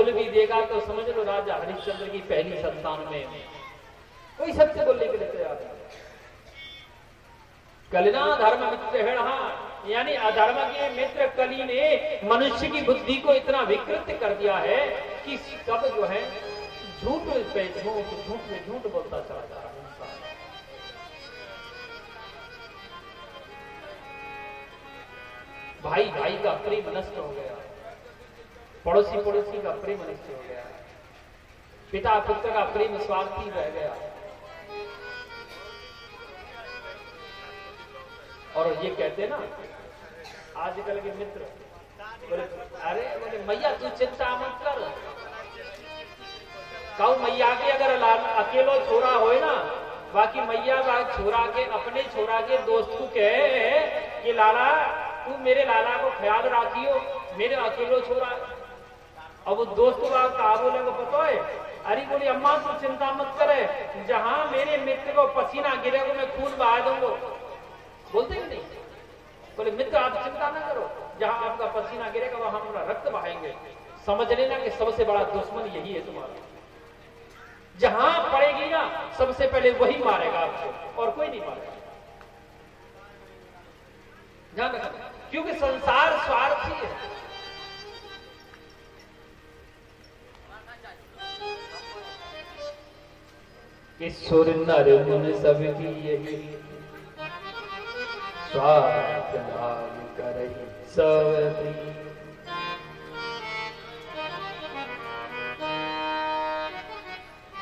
बोल भी देगा तो समझ लो राजा हरिश्चंद्र की पहली संतान में कोई सत्य बोलने के लिए तैयार है। कलिना धर्म मित्र है, यानी अधर्म के मित्र कली ने मनुष्य की बुद्धि को इतना विकृत कर दिया है कि सब जो है झूठ पे झूठ, झूठ में झूठ बोलता चला जा रहा है इंसान। भाई भाई का प्रेम नष्ट हो गया, पड़ोसी पड़ोसी का प्रेम नष्ट हो गया, पिता पुत्र का प्रेम स्वार्थी रह गया। और ये कहते ना आजकल के मित्र बोले, अरे बोले मैया तू चिंता मत कर, कहू मैया के अगर अकेलो छोरा होए ना, बाकी मैया छोरा के अपने छोरा के दोस्त को कहे कि लाला तू मेरे लाला को ख्याल रखियो, मेरे अकेलो छोरा। अब वो दोस्त कहा बोले को पता है, अरे बोली अम्मा तू चिंता मत करे, जहां मेरे मित्र को पसीना गिरेगा मैं खून बहा दूंगा। बोलते ही नहीं, बोले मित्र आप चिंता ना करो, जहां आपका पसीना गिरेगा वहां हमारा रक्त बहाएंगे। समझ लेना कि सबसे बड़ा दुश्मन यही है तुम्हारा, जहां पड़ेगी ना सबसे पहले वही मारेगा आपको और कोई नहीं मारेगा। ध्यान रखना, क्योंकि संसार स्वार्थी है। कि सुर नर मुन सबकी यही स्वार्थ लाभ करहि सब।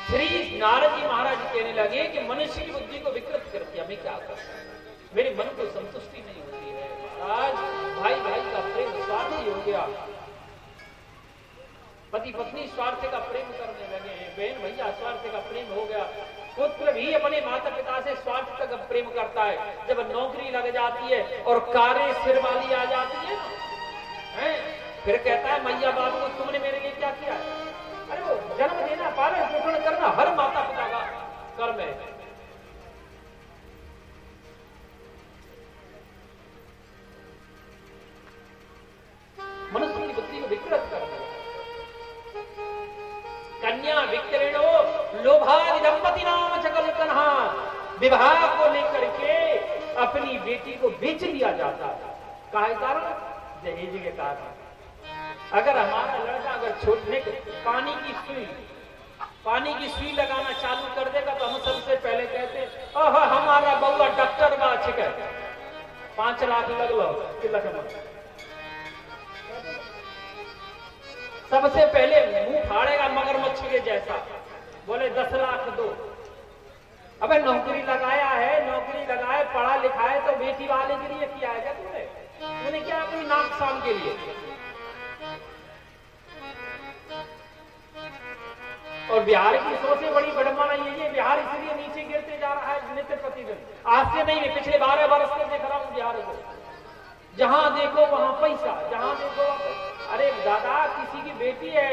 श्री नारद जी महाराज कहने लगे कि मनुष्य की बुद्धि को विकृत कर दिया, मैं क्या कर सकता, मेरे मन को संतुष्टि नहीं होती है। महाराज भाई भाई का प्रेम स्वार्थी हो गया, पति पत्नी स्वार्थ का प्रेम करने लगे हैं, बहन भैया स्वार्थ का प्रेम हो गया, पुत्र भी अपने माता पिता से स्वार्थ का प्रेम करता है। जब नौकरी लग जाती है और कारे सिर वाली आ जाती है ना, फिर कहता है मैया बाबू को तुमने मेरे लिए क्या किया है। अरे वो जन्म देना, पालन पोषण करना हर माता पिता का कर्म है। मनुष्य की बुद्धि को विकृत कर दिया। कन्या विक्रणो लोभादि दंपति नाम चकल कन्हा, विवाह को लेकर के अपनी बेटी को बेच दिया जाता है। काहे कारण? दहेज के कारण। अगर हमारा लड़का अगर छोड़ने पानी की सुई लगाना चालू कर देगा तो हम सबसे पहले कहते हमारा बउआ डॉक्टर बा छिके, 5 लाख लग लो कि लखनऊ। सबसे पहले मुंह फाड़ेगा मगरमच्छ के जैसा, बोले 10 लाख दो। अबे नौकरी लगाया है, नौकरी लगाए पढ़ा लिखा है तो बेटी वाले के लिए किया है क्या तूने क्या अपनी नाक शाम के लिए। और बिहार की सबसे बड़ी बड़माना ये है, बिहार इसलिए नीचे गिरते जा रहा है नित्य प्रतिदिन। आज से नहीं, मैं पिछले 12 वर्ष से देख रहा हूं बिहार को, जहां देखो वहां पैसा, जहां देखो। अरे दादा किसी की बेटी है,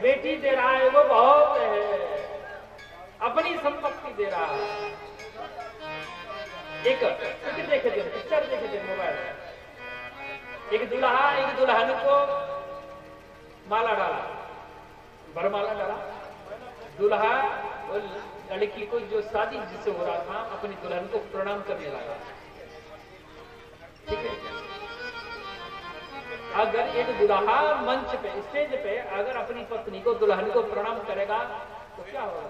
बेटी दे रहा है वो बहुत है, अपनी संपत्ति दे रहा है। एक देखे थे पिक्चर, देखे थे मोबाइल, एक दुल्हा एक दुल्हन को माला डाला, बरमाला डाला। दुल्हा और लड़की को जो शादी जिससे हो रहा था अपनी दुल्हन को प्रणाम करने लगा। ठीक है, अगर एक दुल्हा मंच पे स्टेज पे अगर अपनी पत्नी को दुल्हन को प्रणाम करेगा तो क्या होगा?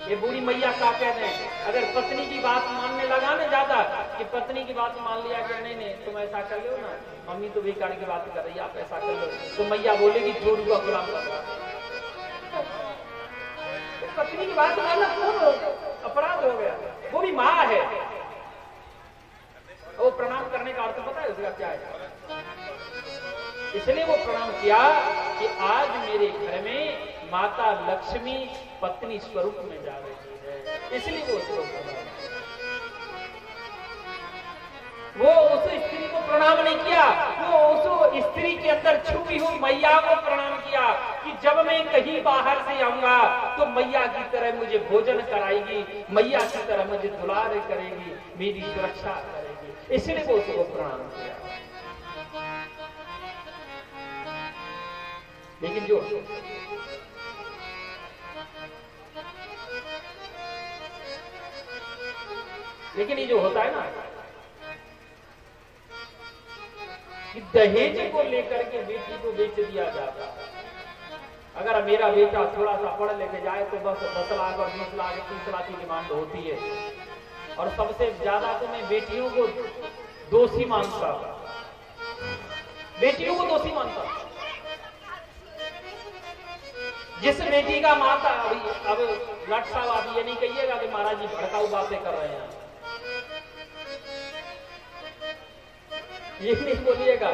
ये बूढ़ी मैया क्या कहते हैं, अगर पत्नी की बात मानने लगा ना ज्यादा, कि पत्नी की बात मान लिया कि नहीं तुम ऐसा कर लो ना, मम्मी तो बेकार की बात कर रही है, आप ऐसा कर लो, तो मैया बोलेगी छोड़ दो गुलाम कर रहा। पत्नी की बात मानना कौन अपराध हो गया? वो भी माँ है। वो प्रणाम करने का अर्थ पता है उसका क्या है? इसलिए वो प्रणाम किया कि आज मेरे घर में माता लक्ष्मी पत्नी स्वरूप में जा रही है, इसलिए वो उसको प्रणाम। वो उस स्त्री को प्रणाम नहीं किया, वो उस स्त्री के अंदर छुपी हुई मैया को प्रणाम किया कि जब मैं कहीं बाहर से आऊंगा तो मैया की तरह मुझे भोजन कराएगी, मैया की तरह मुझे दुलार करेगी, मेरी सुरक्षा करेगी, इसलिए वो उसको प्रणाम किया। लेकिन ये जो होता है ना कि दहेज को लेकर के बेटी को बेच दिया जाता है। अगर मेरा बेटा थोड़ा सा पढ़ लेके जाए तो बस 10 लाख और 20 लाख 30 लाख की डिमांड होती है, और सबसे ज्यादा तो मैं बेटियों को दोषी मानता, बेटियों को दोषी मानता। जिस बेटी का माता अब लट साहब आप ये नहीं कहिएगा कि महाराज जी भड़काऊ बातें कर रहे हैं, ये नहीं बोलिएगा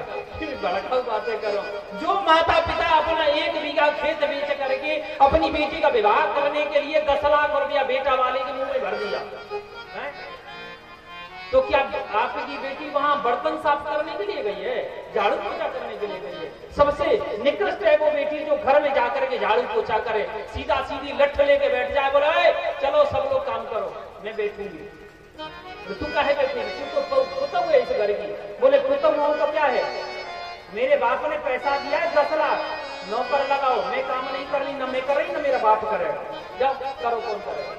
भड़काऊ बातें करो। जो माता पिता अपना 1 बीघा खेत बेच करके अपनी बेटी का विवाह करने के लिए 10 लाख रुपया बेटा वाले के मुंह में भर दिया है, तो क्या आपकी बेटी वहां बर्तन साफ करने के लिए गई है, झाड़ू पोछा करने के लिए गई है? सबसे निकृष्ट है वो बेटी जो घर में जाकर के झाड़ू पोछा करे, सीधा सीधी लठ लेके बैठ जाए, बोले चलो सब लोग काम करो मैं बैठूंगी। तो तू काहे बैठेगी, तू तो पुतौ है इस घर की। बोले पुतौ हो तो क्या है, मेरे बाप ने पैसा दिया है 10 लाख, नौकर लगाओ, मैं काम नहीं कर रही, न मैं कर रही न मेरा बाप करेगा, जाओ करो, कौन करेगा?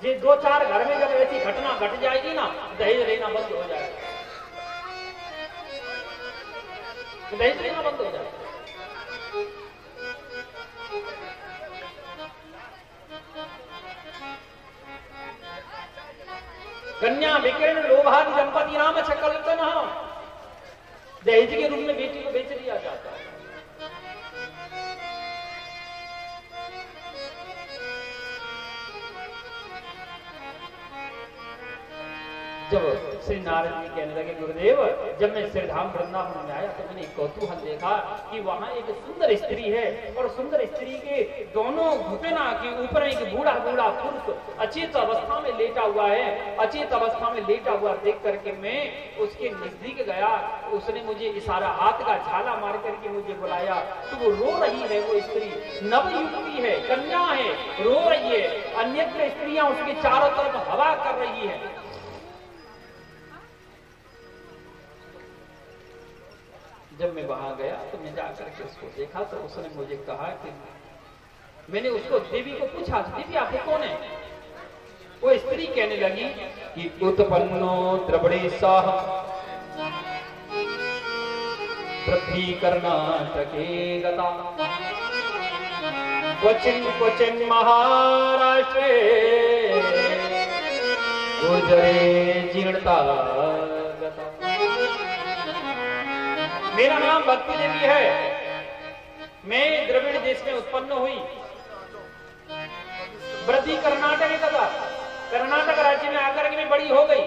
ये 2-4 घर में जब ऐसी घटना घट जाएगी ना, दहेज लेना बंद हो जाएगा, दहेज लेना बंद हो जाएगा। कन्या विकीर्ण लोभादि दंपति नाम सकलतन, दहेज के रूप में बेटी को बेच दिया जाता है। जब श्री नारद जी कहने लगे गुरुदेव, जब मैं श्रीधाम वृंदावन में आया तो मैंने कौतूहल देखा कि वहां एक सुंदर स्त्री है, और सुंदर स्त्री के दोनों घुटना के ऊपर एक बूढ़ा बूढ़ा पुरुष अचेत अवस्था में लेटा हुआ है। अचेत अवस्था में लेटा हुआ देख करके मैं उसके नजदीक गया, उसने मुझे इशारा, हाथ का झाला मार करके मुझे बुलाया, तो वो रो रही है। वो स्त्री नवयुवती है, कन्या है, रो रही है, अन्यत्र स्त्रियां उसके चारों तरफ हवा कर रही है। जब मैं वहां गया तो मैं जाकर के उसको देखा तो उसने मुझे कहा कि मैंने उसको देवी को पूछा, देवी आप कौन है? वो स्त्री कहने लगी कि उत्पन्नो द्रविड़ेशाः पृथ्वी कर्णाटके गता, क्वचिन् महाराष्ट्रे गुर्जरे जीर्णता गता। मेरा नाम भक्ति देवी है, मैं द्रविड़ देश में उत्पन्न हुई, वृद्धि कर्नाटक का, कर्नाटक राज्य में आकर के मैं बड़ी हो गई।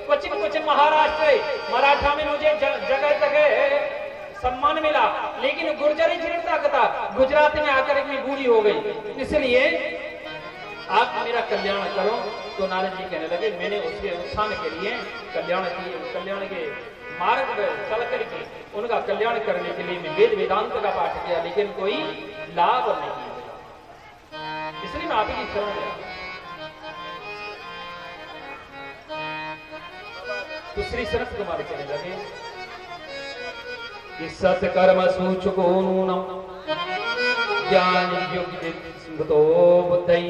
क्वचिन महाराष्ट्र, मराठा में मुझे जगह जगह सम्मान मिला, लेकिन गुर्जरी जीर्णता कथा, गुजरात में आकर के मैं बूढ़ी हो गई, इसलिए आप मेरा कल्याण करो। तो नारद जी कहने लगे मैंने उसके उत्थान के लिए कल्याण के मार्ग में चल करके उनका कल्याण करने के लिए मैं वेद वेदांत का पाठ किया, लेकिन कोई लाभ नहीं हुआ, इसलिए मैं आप ही की शरण गया। तो श्री शरद कुमार कहने लगे कि सत्कर्म सूचको नूनम ज्ञान युक्त स्मृतो बुद्धि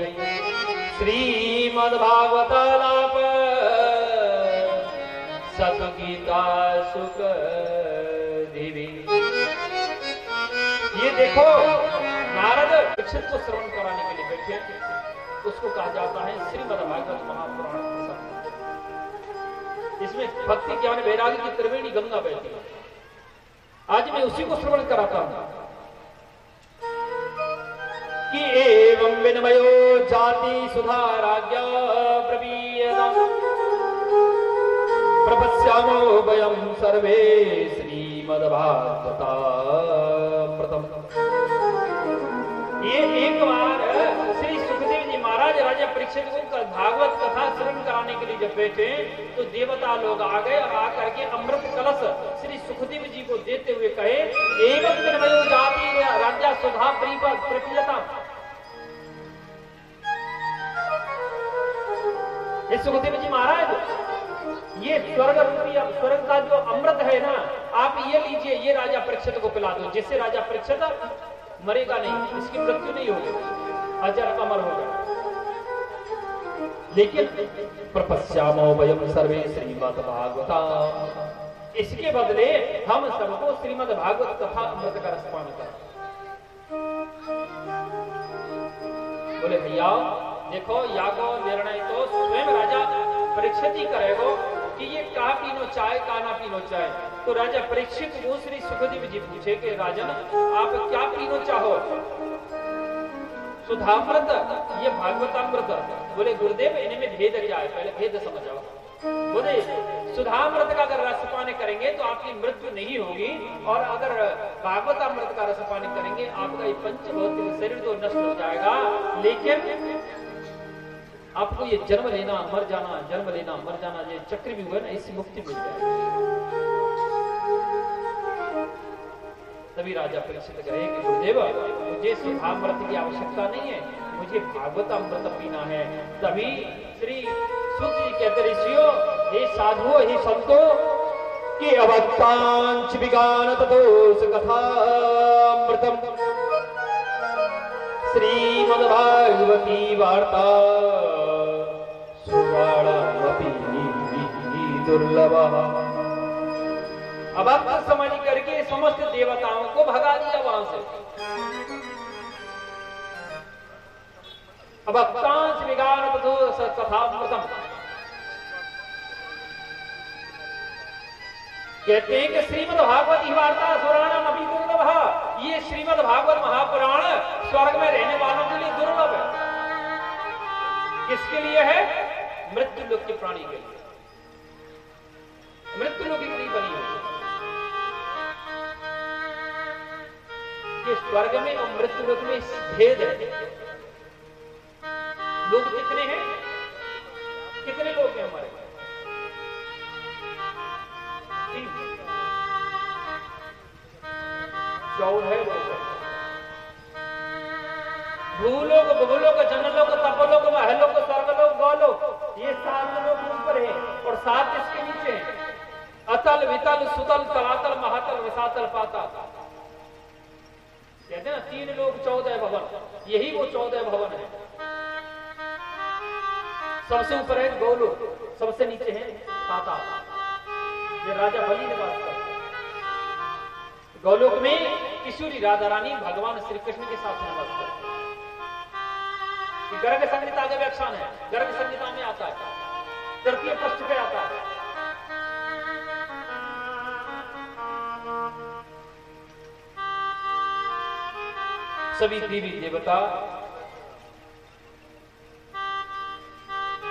श्रीमद्भागवतालाप सतगीता सुख देवी। ये देखो नारद परीक्षित को श्रवण कराने के लिए बैठे, उसको कहा जाता है श्रीमद्भागवत महापुराण। इसमें भक्ति ज्ञान वैराग्य की त्रिवेणी गंगा बहती है। आज मैं उसी को श्रवण कराता हूं कि एवं विनमयो जाति सुधाराज्ञा प्रवीयताम् प्रपश्यामो वयं सर्वे श्रीमद्भागवतामृतम्। ये एक बार श्री सुखदेव जी महाराज राजा परीक्षित को भागवत कथा श्रवण कराने के लिए जब बैठे तो देवता लोग आ गए और आकर के अमृत कलश श्री सुखदेव जी को देते हुए कहे एवं विनमयो जाति राज्य सुधा प्रप्रियता। ये सुखदेव जी महाराज, ये स्वर्ग रूपी स्वर्ग का जो अमृत है ना, आप ये लीजिए, ये राजा परीक्षित को पिला दो, जिससे राजा परीक्षित मरेगा नहीं, इसकी मृत्यु नहीं होगी, अजर अमर होगा। लेकिन प्रपश्यामो वयम सर्वे श्रीमद् भागवतम, इसके बदले हम सबको श्रीमद् भागवत कथा अमृत का रसपान करें। बोले भैया देखो, या को निर्णय तो स्वयं राजा परीक्षित ही करेगो कि ये का पीनो चाहे का ना पीनो चाहे। तो राजा परीक्षित को श्री सुखदेव जी पूछे कि राजन आप क्या पीनो चाहो? सुधामृत, ये भागवतामृत। बोले गुरुदेव इनमें भेद क्या है, पहले भेद समझाओ। बोले सुधामृत का अगर रसपान करेंगे तो आपकी मृत्यु नहीं होगी, और अगर भागवतामृत का रसपान करेंगे आपका ये पंचभौतिक शरीर तो नष्ट हो जाएगा, लेकिन आपको ये जन्म लेना मर जाना, जन्म लेना मर जाना, ये चक्र भी हुआ ना, इससे मुक्ति मिल जाएगी। तभी राजा परीक्षित कहे कि गुरुदेव मुझे सुधामृत की आवश्यकता नहीं है, मुझे भागवतामृत पीना है। तभी श्री सुत जी कहते ऋषियों, हे साधुओं, हे संतों, कि अवक्तांच विगान ततोस कथामृतम श्रीमद्भागवती वार्ता सुवर्णमपि दुर्लभः। अब आप समझ करके समस्त देवताओं को भगा दिया वहां से। अब अक्तांश विगान कथामृतम, कहते हैं कि श्रीमद् भागवत वार्ता सुवर्णम अभी दुर्लभ। ये श्रीमद् भागवत महापुराण स्वर्ग में रहने वालों के लिए दुर्लभ है। किसके लिए है? मृत्यु लोक के प्राणी के लिए, मृत्यु लोक की बनी हुई। स्वर्ग में और मृत्यु लोक में भेद है। लोग कितने हैं? कितने लोग हैं हमारे? 14 लोग हैं। भूलोक, भूलोक, जनलोक, तपोलोक, महलोक, स्वर्गलोक, गौलोक, ये 7 लोग ऊपर है और 7 इसके नीचे हैं। अतल, वितल, सुतल, तलातल, महातल, विसातल, पाताल। कहते हैं ना 3 लोग 14 भवन, यही वो 14 भवन है। सबसे ऊपर है गौलोक, सबसे नीचे है पाताल। ये राजा बलि निवास करते। गौलोक में किशोरी राधा रानी भगवान श्री कृष्ण के साथ निवास करते। गर्ग संहिता का व्याख्यान है, गर्ग संहिता में आता है, तृतीय पृष्ठ पे आता है। सभी देवी देवता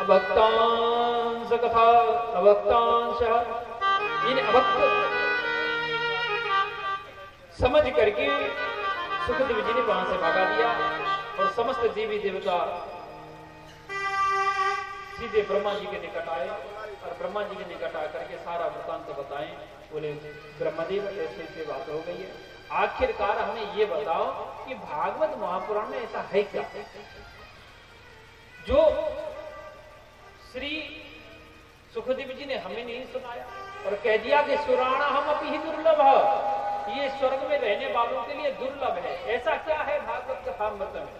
अभक्तांश कथा, अभक्तांश, इन अभक्त समझ करके सुखदेव जी ने वहां से भगा दिया और समस्त देवी देवता सीधे ब्रह्मा जी के निकट आए और ब्रह्मा जी के निकट आकर के सारा वृत्तांत बताएं। बोले ब्रह्मदेव ऐसे ऐसे बात हो गई है, आखिरकार हमें ये बताओ कि भागवत महापुराण में ऐसा है क्या जो श्री सुखदेव जी ने हमें नहीं सुनाया और कह दिया कि सुराणा हम अपनी ही दुर्लभ है, ये स्वर्ग में रहने वालों के लिए दुर्लभ है। ऐसा क्या है भागवत कथामृत में?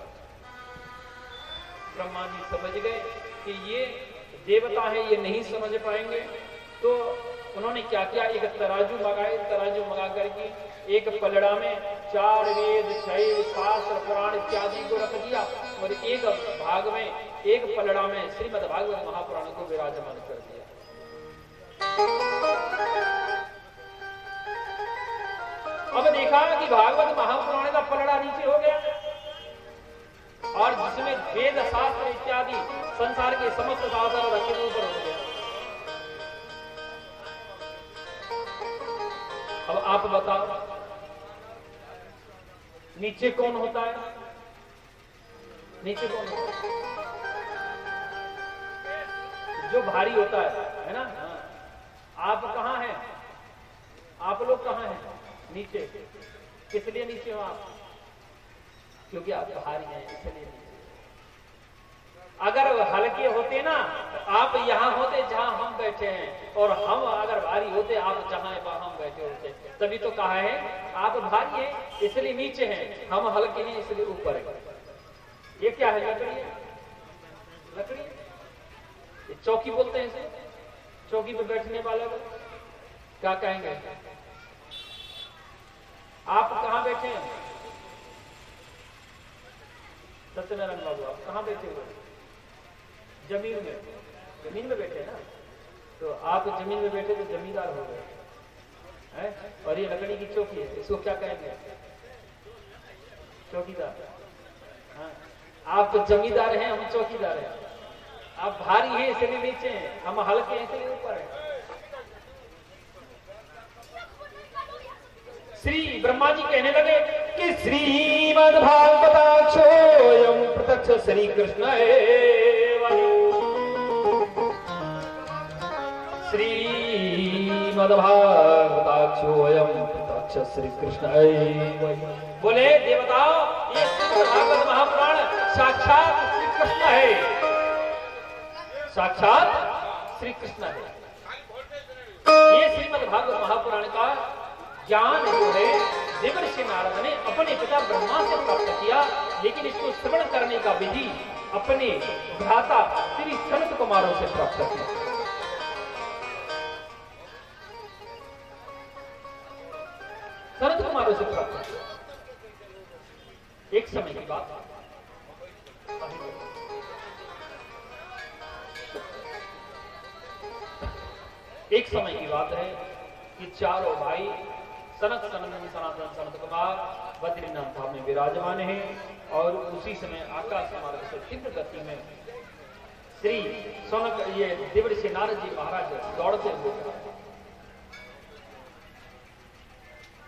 ब्रह्मा जी समझ गए कि ये देवता है, ये नहीं समझ पाएंगे, तो उन्होंने क्या किया, एक तराजू मंगाए, तराजू मंगा करके एक पलड़ा में 4 वेद 6 शास्त्र पुराण इत्यादि को रख दिया और एक भाग में, एक पलड़ा में श्रीमद् भागवत महापुराण को विराजमान कर दिया। अब देखा कि भागवत महापुराण का पलड़ा नीचे हो गया और जिसमें वेद शास्त्र इत्यादि संसार के समस्त शास्त्र रखे ऊपर हो गया। अब आप बताओ नीचे कौन होता है? नीचे कौन होता है? जो भारी होता है ना? आप कहां हैं? आप लोग कहां हैं? नीचे। किस लिए नीचे हो आप? क्योंकि आप भारी हैं इसलिए नीचे। अगर हल्के होते ना तो आप यहाँ होते जहां हम बैठे हैं, और हम अगर भारी होते आप जहां हम बैठे होते। तभी तो कहा है आप भारी हैं इसलिए नीचे हैं, हम हल्के हैं इसलिए ऊपर है। ये क्या है? लकड़ी है, लकड़ी। ये चौकी बोलते हैं इसे। चौकी पे बैठने वाला को क्या कहेंगे? आप कहाँ बैठे हैं? सत्यनारायण बाबू आप कहाँ बैठे हुए? जमीन में। जमीन में बैठे ना, तो आप जमीन में बैठे तो जमींदार हो गए हैं। और ये लकड़ी की चौकी है, इसको क्या कहेंगे? चौकीदार। हाँ, आप जमींदार हैं, हम चौकीदार हैं। आप भारी हैं इसलिए नीचे हैं, हम हल्के हैं इसलिए ऊपर हैं। श्री ब्रह्मा जी कहने लगे कि श्रीमद्भागवताक्षोऽयं प्रत्यक्ष श्री कृष्ण एव। श्रीमद्भागवताक्षोऽयं प्रत्यक्ष श्री कृष्ण एव। बोले देवताओं, ये श्रीमद्भागवत महापुराण साक्षात श्री कृष्ण है, साक्षात श्री कृष्ण है। ये श्रीमद्भागवत महापुराण का ज्ञान जो है देवर्षि नारद ने अपने पिता ब्रह्मा से प्राप्त किया, लेकिन इसको श्रवण करने का विधि अपने भ्राता श्री सनत कुमारों से प्राप्त किया। सनत कुमारों से प्राप्त किया। एक समय की बात, एक समय की बात है कि चारों भाई सनत सनंदन सनातन सनत कुमार बद्रीनाथ धाम में विराजमान हैं, और उसी समय आकाश मार्ग से तीव्र गति में श्री सोनक ये देवर्षि नारद जी महाराज दौड़ते हुए,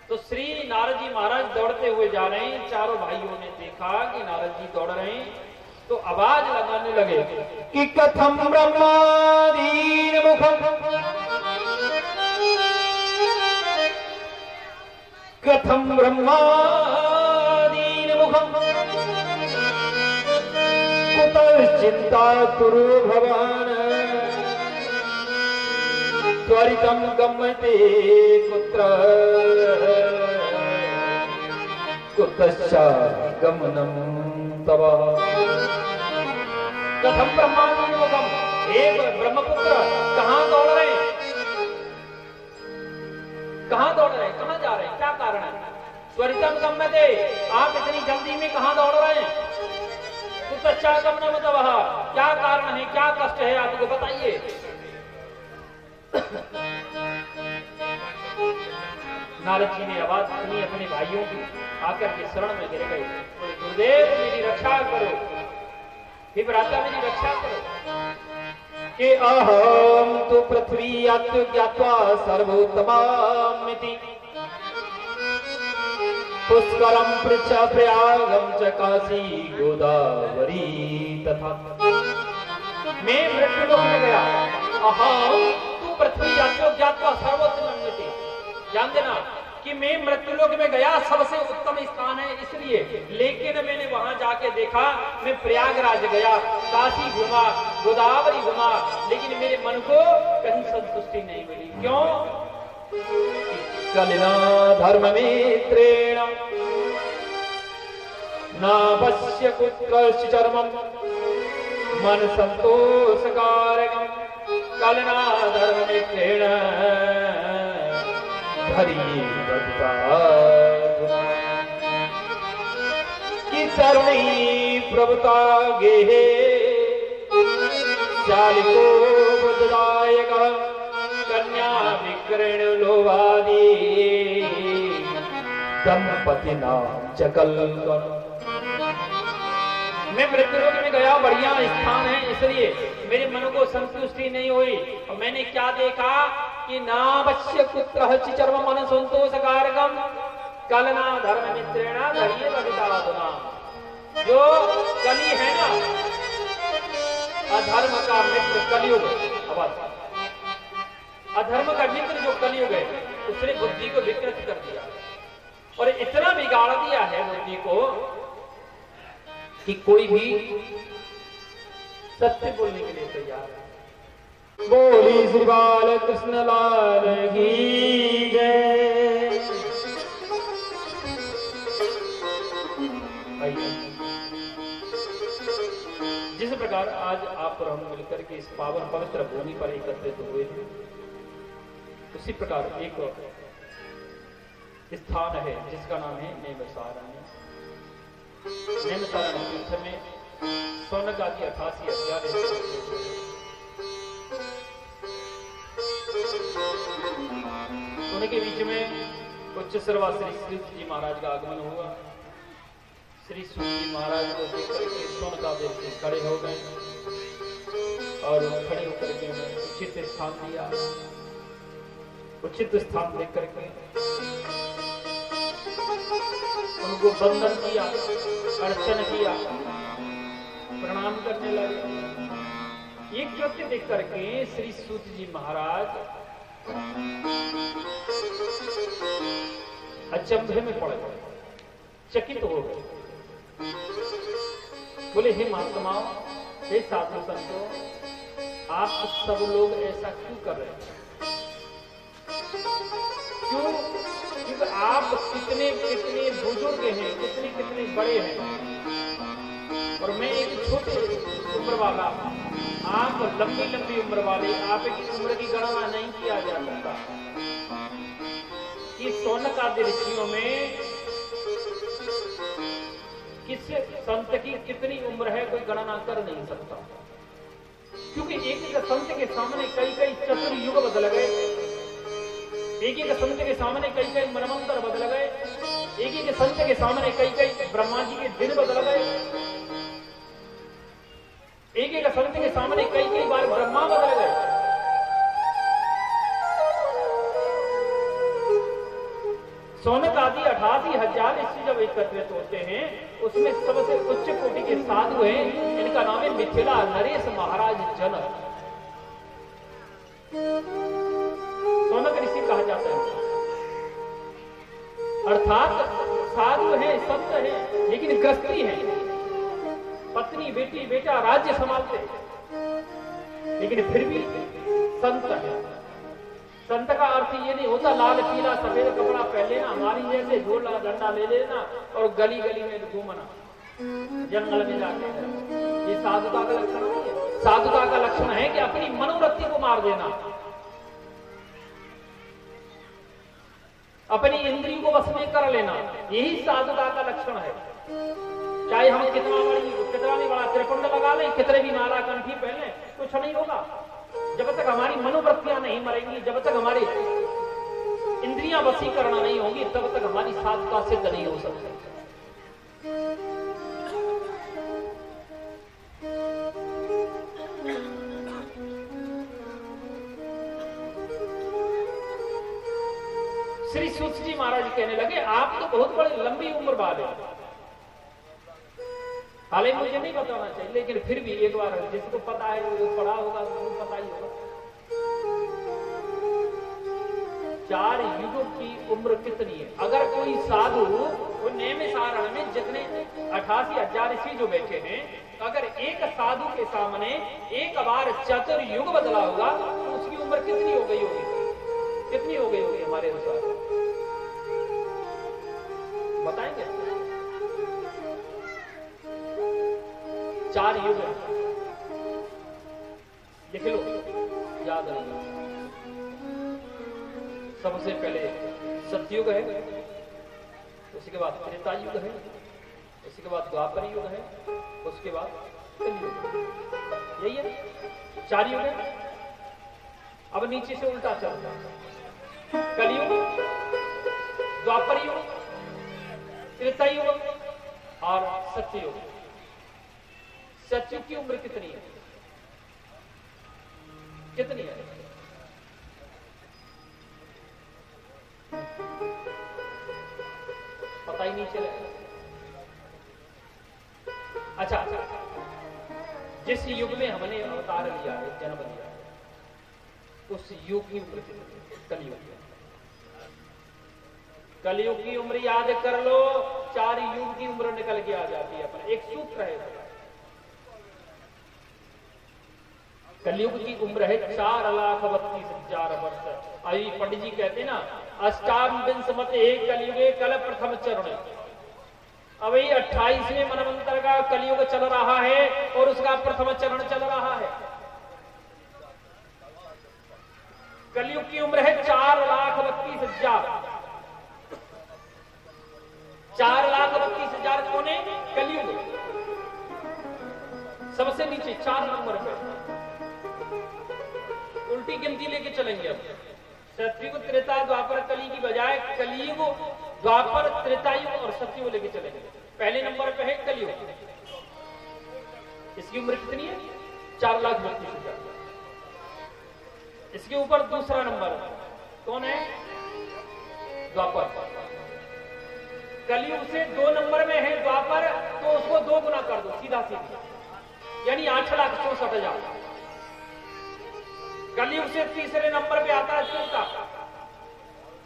तो श्री नारद जी महाराज दौड़ते हुए जा रहे हैं। चारों भाइयों ने देखा कि नारद जी दौड़ रहे हैं, तो आवाज लगाने लगे कि कथम ब्रह्मादीन मुखम, कथम ब्रह्मादीन मुखम कुतश्चिन्ता कुरु भवान्, त्वरितं गम्यते कुत्र कुतश्च गमनं तव। कथम ब्रह्मादीन मुखम, हे ब्रह्मपुत्र कहां दौड़ रहे हैं? कहां दौड़ रहे हैं? कहां जा रहे हैं? क्या कारण है? त्वरितम गम्यते, आप इतनी जल्दी में कहां दौड़ रहे हैं? कुतश्च गमनं तव, क्या कारण है, क्या कष्ट है आपको बताइए। नारद जी ने आवाज सुनी अपने भाइयों की, आकर के शरण में गिर गए। गुरुदेव मेरी रक्षा करो, हे भ्राता मेरी रक्षा करो। कि अहम तु पृथ्वी अतु ज्ञात्वा सर्वोत्तमामिति, पुष्करम पृच्छ प्रयागम च काशी गोदावरी तथा। मैं मृत्युलोक में गया, अहम तु पृथ्वी अतु ज्ञात्वा सर्वोत्तमामिति, जान देना कि मैं मृत्युलोक में गया, सबसे उत्तम स्थान है इसलिए, लेकिन मैंने वहां जाके देखा, मैं प्रयागराज गया, काशी घुमा, गोदावरी घुमा, लेकिन मेरे मन को कहीं संतुष्टि नहीं मिली। क्यों? कलिना धर्म मित्रेण नावश्य कुत्कर्ष चर्मम मन संतोषकारकम, कलिना धर्म मित्रेण कि तरुणी प्रभुता गेहे चालिको बुद्धदायक कन्या विक्रण लोवादी दंपति नाम चकल। मैं मृत्युलोक में गया, बढ़िया स्थान है इसलिए मेरे मन को संतुष्टि नहीं हुई, और मैंने क्या देखा कि नावश्य पुत्र चर्म मन संतोषकारकम कलना धर्म मित्रेण धैर्य बलिदाना। जो कली है ना, अधर्म का मित्र कलयुग, अधर्म का मित्र जो कलयुग है, उसने बुद्धि को विकृत कर दिया और इतना बिगाड़ दिया है बुद्धि को कि कोई भी सत्य बोलने के लिए तैयार है। बोली श्री बाल कृष्ण लाल की जय। जिस प्रकार आज आप और हम मिलकर के इस पावन पवित्र भूमि पर एकत्रित हुए हैं, उसी प्रकार एक स्थान है जिसका नाम है नेमिषारण्य। नेमिषारण्य तीर्थ में शौनक आदि 88 अध्याय उनके बीच में उच्च सर्वा श्री सूत जी महाराज का आगमन हुआ। श्री सूत जी महाराज को देख करके शौनकादेव से खड़े हो गए और खड़े होकर के उचित स्थान दिया। उचित स्थान देख करके उनको वंदन किया, अर्चन किया, प्रणाम करने लगे। एक कृत्य देख करके श्री सूत जी महाराज अचंभे में पड़ गए, चकित हो गए। बोले, हे महात्माओं, हे साधु संतों, आप सब लोग ऐसा क्यों कर रहे हैं? क्यों? क्योंकि आप कितने कितने बुजुर्ग हैं, कितने कितने बड़े हैं, और मैं एक छोटे उम्र वाला। आप लंबी लंबी उम्र वाले, आप की उम्र की गणना नहीं किया जा सकता। कि शौनक आदि ऋषियों में किस संत की कितनी उम्र है कोई गणना कर नहीं सकता, क्योंकि एक संत के सामने कई कई चतुर्युग बदल गए। एक एक संत के सामने कई कई मनवंतर बदल गए। एक एक संत के सामने कई कई ब्रह्मा जी के दिन बदल गए। एक एक संत के सामने कई कई बार ब्रह्मा बदल गए। शौनक आदि 88,000 ऋषि जब एकत्रित होते हैं, उसमें सबसे उच्च कोटि के साधु हैं। इनका नाम है मिथिला नरेश महाराज जनक। शौनक ऋषि कहा जाता है। अर्थात साधु है, संत है, लेकिन गृहस्थी है। पत्नी, बेटी, बेटा राज्य संभालते, लेकिन फिर भी संत है। संत का अर्थ ये नहीं होता लाल पीला सफेद कपड़ा पहन लेना, हमारी जैसे ढोल डंडा ले लेना और गली गली में घूमना, जंगल में जाके। ये साधुता का लक्षण नहीं है। साधुता का लक्षण है कि अपनी मनोवृत्ति को मार देना, अपनी इंद्रियों को वश में कर लेना। यही साधुता का लक्षण है। चाहे हम कितना भी बड़ा त्रिपुंड लगा लें, कितने भी माला कंठी पहन लें, कुछ नहीं होगा। जब तक हमारी मनोवृत्तियां नहीं मरेंगी, जब तक हमारी इंद्रियां वशीकरण नहीं होंगी, तब तक हमारी साधुता सिद्ध नहीं हो सकती। श्री सूत जी महाराज कहने लगे, आप तो बहुत बड़े लंबी उम्र वाले। हालांकि मुझे नहीं बताना चाहिए, लेकिन फिर भी एक बार जिसको पता है वो पढ़ा होगा, उसको पता ही होगा। 4 युगों की उम्र कितनी है? अगर कोई साधु वो नेमिषारण्य में जितने 88,000 ऋषि जो बैठे हैं, अगर एक साधु के सामने एक बार चतुर्युग बदला होगा तो उसकी उम्र कितनी हो गई होगी? कितनी हो गई होगी हमारे अनुसार? बताएंगे? 4 युग लिख लो, याद रखना। सबसे पहले सतयुग है, उसके बाद त्रेता युग है, उसके बाद द्वापर युग है, उसके बाद कलयुग। यही है 4 युग है। अब नीचे से उल्टा चलता है। कलयुग, द्वापर युग, त्रेता युग और सत्ययुग। सतयुग की उम्र कितनी है? कितनी है? पता ही नहीं चला। अच्छा, जिस युग में हमने अवतार लिया है, जन्म लिया है, उस युग की उम्र कितनी है? कलयुग। कलयुग की उम्र याद कर लो, 4 युग की उम्र निकल के आ जाती है। अपना एक सूत्र है, कलयुग की उम्र है 4,32,000 वर्ष। अभी पंडित जी कहते हैं ना, अष्टाविंश मत एक कलयुगे कल प्रथम चरण। अभी 28वें मनवंतर का कलयुग चल रहा है और उसका प्रथम चरण चल रहा है। कलयुग की उम्र है 4,32,000। 4,32,000 कौन है? कलयुग। सबसे नीचे 4 नंबर पे उल्टी गिनती लेके चलेंगे। अब सतयुग त्रेता द्वापर कली की बजाय कलियुग द्वापर त्रेतायुग और सतयुग लेके चलेंगे। पहले नंबर पे है कलयुग, इसकी उम्र कितनी है? 4,32,000। इसके ऊपर दूसरा नंबर कौन है? द्वापर। कलयुग से 2 नंबर में है द्वापर, तो उसको 2 गुना कर दो सीधा सीधा, यानी 8,64,000। कलयुग से तीसरे नंबर पे आता है त्रेता,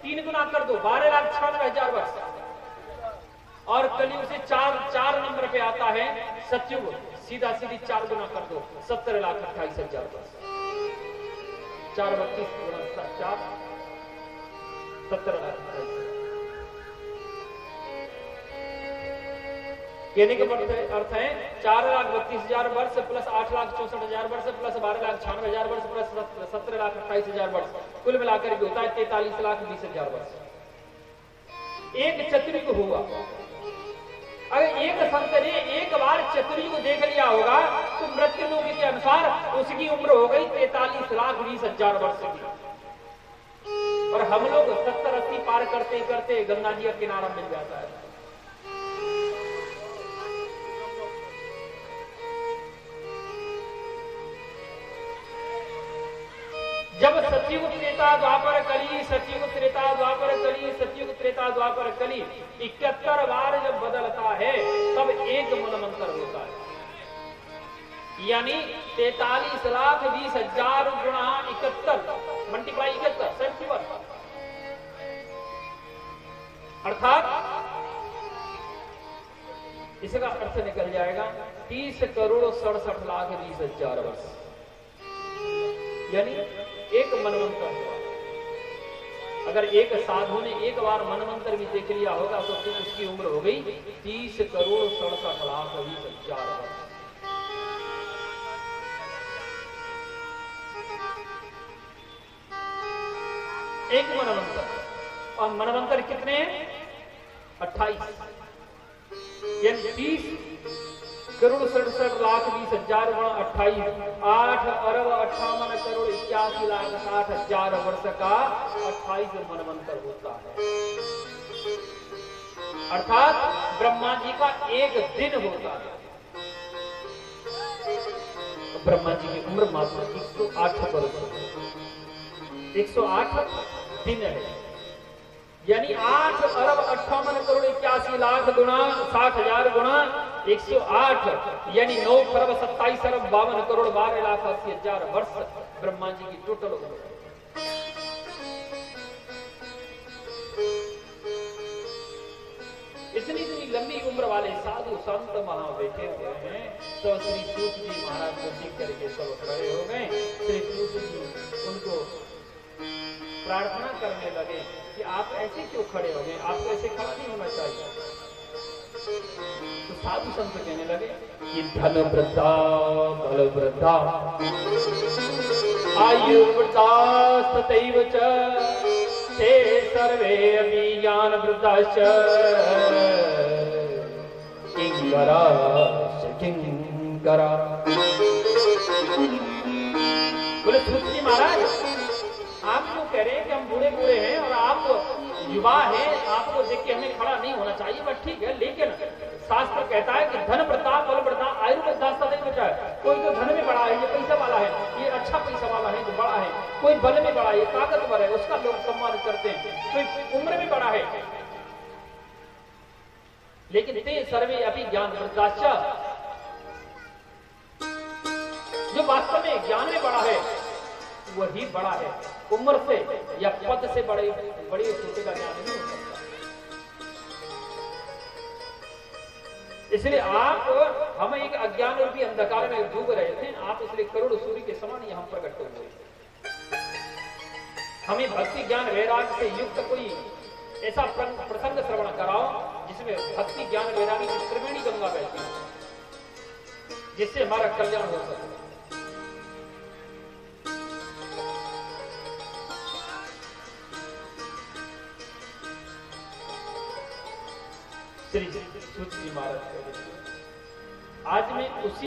3 गुना कर दो 12,96,000 वर्ष। और कलयुग से 4 नंबर पे आता है सतयुग, सीधा सीधी 4 गुना कर दो 17,28,000 वर्ष। 4,32 गुणा 4 17,28,000। कहने का अर्थ है 4,32,000 वर्ष प्लस 8,64,000 वर्ष प्लस 12,96,000 वर्ष प्लस 17,28,000 वर्ष, कुल मिलाकर के होता है 43,20,000 वर्ष। एक चतुर्युग हुआ। अगर एक संत ने एक बार चतुर्युग देख लिया होगा तो मृत्यु लोक के अनुसार उसकी उम्र हो गई 43,20,000 वर्ष की। और हम लोग 70-80 पार करते करते गंगा जी का किनारा मिल जाता है। जब सतयुग त्रेता द्वापर कली, सतयुग त्रेता द्वापर कली, सतयुग त्रेता द्वापर कली 71 बार जब बदलता है तब एक मनवंतर होता है। यानी 43,20,000 गुणा 71 मल्टीप्लाई 71 71, अर्थात इसका अर्थ निकल जाएगा 30,67,20,000 वर्ष, यानी एक मनवंतर हुआ। अगर एक साधु ने एक बार मनवंतर भी देख लिया होगा तो फिर उसकी उम्र हो गई 30,67,20,000 वर्ष। एक मनवंतर। और मनवंतर कितने हैं? 28, यानी 30,67,20,000 गुणा 28 8,58,81,61,60,000 वर्ष का 28 मनवंतर होता है। अर्थात ब्रह्मा जी का एक दिन होता है। ब्रह्मा जी की उम्र मात्र 108 वर्ष, 108 दिन है। यानी 8,58,81,00,000 गुणा 60,000 गुणा 108, यानी 9,57,52,52,80,000 वर्ष ब्रह्मा जी की टोटल उम्र। इतनी लंबी उम्र वाले साधु संत वहां बैठे हुए हैं। तो श्री सूत जी महाराज को देख करके सब खड़े हो गए। श्री सूत जी उनको प्रार्थना करने लगे कि आप ऐसे क्यों खड़े हो गए, आपको ऐसे खड़ा नहीं होना चाहिए। तो साधु संत कहने लगे कि धन वृद्धा बल वृद्धा आयु वृद्धा तथैव च ते सर्वे अपि ज्ञान वृद्धाश्च किंकरा किंकरा। बोले सूत जी महाराज, आप क्यों कह रहे हैं कि हम बूढ़े बूढ़े हैं और आप युवा हैं, आपको देख के हमें खड़ा नहीं होना चाहिए। बट ठीक है, लेकिन शास्त्र कहता है कि धन प्रताप बल प्रताप आयु प्रताप नहीं बचा है। कोई तो धन में बड़ा है, ये पैसा वाला है, ये अच्छा पैसा वाला है जो बड़ा है, कोई बल में बड़ा है, ये ताकतवर है, उसका लोग सम्मान करते हैं, कोई उम्र में बड़ा है। लेकिन ते सर्वे अपनी ज्ञान वृद्धाश्च, जो वास्तव में ज्ञान में बड़ा है वही बड़ा है, उम्र से या पद से बड़े बड़े छोटे का ज्ञान नहीं हो सकता। इसलिए आप हम एक अज्ञान रूपी अंधकार में डूब रहे थे, आप इसलिए करोड़ सूर्य के समान यहां प्रकट हुए। हमें भक्ति ज्ञान वैराग्य से युक्त कोई ऐसा प्रसंग श्रवण कराओ जिसमें भक्ति ज्ञान वैराग्य की त्रिवेणी गंगा बहती हो, जिससे हमारा कल्याण हो सके। श्री सूत जी महाराज, आज मैं उसी